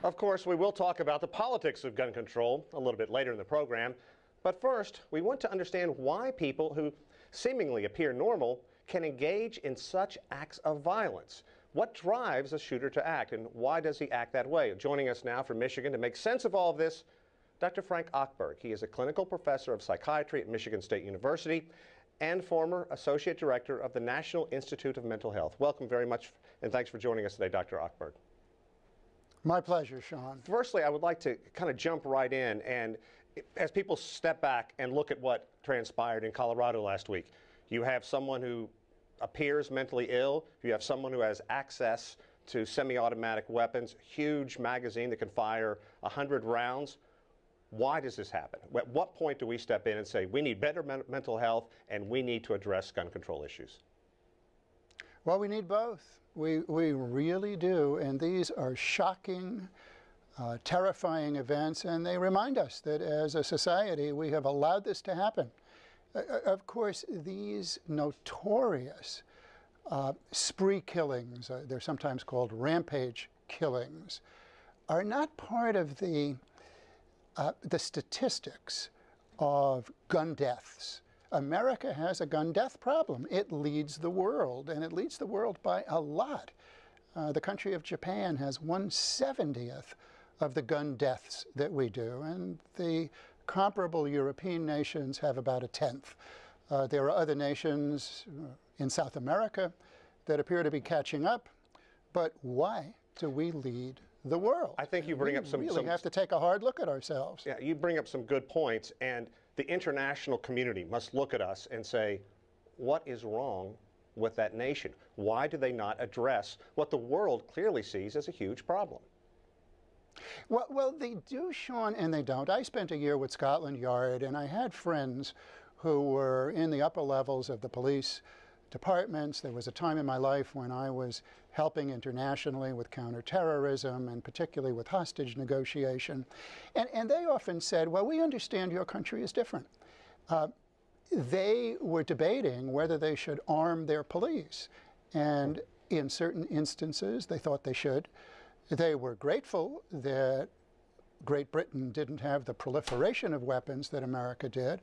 Of course, we will talk about the politics of gun control a little bit later in the program. But first, we want to understand why people who seemingly appear normal can engage in such acts of violence. What drives a shooter to act, and why does he act that way? Joining us now from Michigan to make sense of all of this, Dr. Frank Ochberg. He is a clinical professor of psychiatry at Michigan State University and former associate director of the National Institute of Mental Health. Welcome very much, and thanks for joining us today, Dr. Ochberg. My pleasure, Sean. Firstly, I would like to kind of jump right in, and as people step back and look at what transpired in Colorado last week, you have someone who appears mentally ill, you have someone who has access to semi-automatic weapons, huge magazine that can fire 100 rounds. Why does this happen? At what point do we step in and say we need better mental health and we need to address gun control issues? Well, we need both. We really do, and these are shocking, terrifying events, and they remind us that as a society we have allowed this to happen. Of course, these notorious spree killings, they're sometimes called rampage killings, are not part of the statistics of gun deaths. America has a gun death problem. It leads the world, and it leads the world by a lot. The country of Japan has 1/70th of the gun deaths that we do, and the comparable European nations have about 1/10. There are other nations in South America that appear to be catching up, but why do we lead the world? I think you bring up some... We really have to take a hard look at ourselves. Yeah, you bring up some good points, and the international community must look at us and say, what is wrong with that nation? Why do they not address what the world clearly sees as a huge problem? Well, they do, Sean, and they don't. I spent a year with Scotland Yard, and I had friends who were in the upper levels of the police departments. There was a time in my life when I was helping internationally with counterterrorism and particularly with hostage negotiation. And they often said, well, we understand your country is different. They were debating whether they should arm their police. And in certain instances, they thought they should. They were grateful that Great Britain didn't have the proliferation of weapons that America did.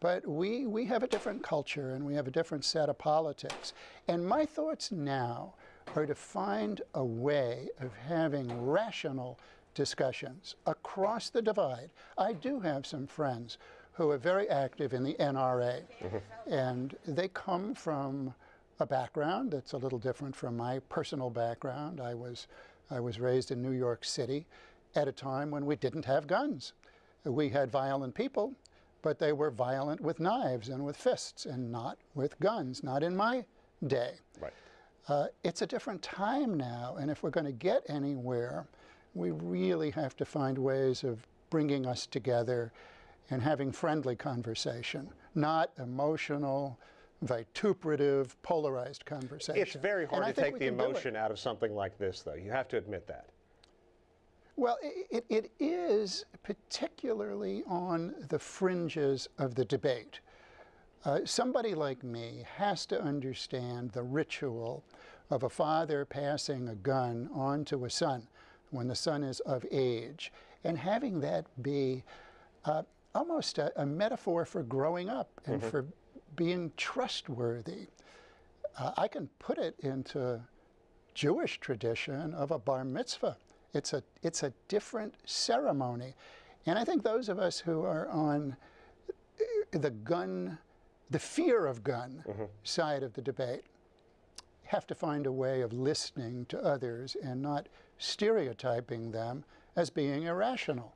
But we have a different culture, and we have a different set of politics. And my thoughts now are to find a way of having rational discussions across the divide. I do have some friends who are very active in the NRA, and they come from a background that's a little different from my personal background. I was raised in New York City at a time when we didn't have guns. We had violent people, but they were violent with knives and with fists and not with guns, not in my day. Right. It's a different time now, and if we're going to get anywhere, we really have to find ways of bringing us together and having friendly conversation, not emotional, vituperative, polarized conversation. It's very hard to take the emotion out of something like this, though. You have to admit that. Well, it is, particularly on the fringes of the debate. Somebody like me has to understand the ritual of a father passing a gun on to a son when the son is of age, and having that be almost a metaphor for growing up and for being trustworthy. I can put it into Jewish tradition of a bar mitzvah. It's a different ceremony. And I think those of us who are on the fear of gun side of the debate have to find a way of listening to others and not stereotyping them as being irrational.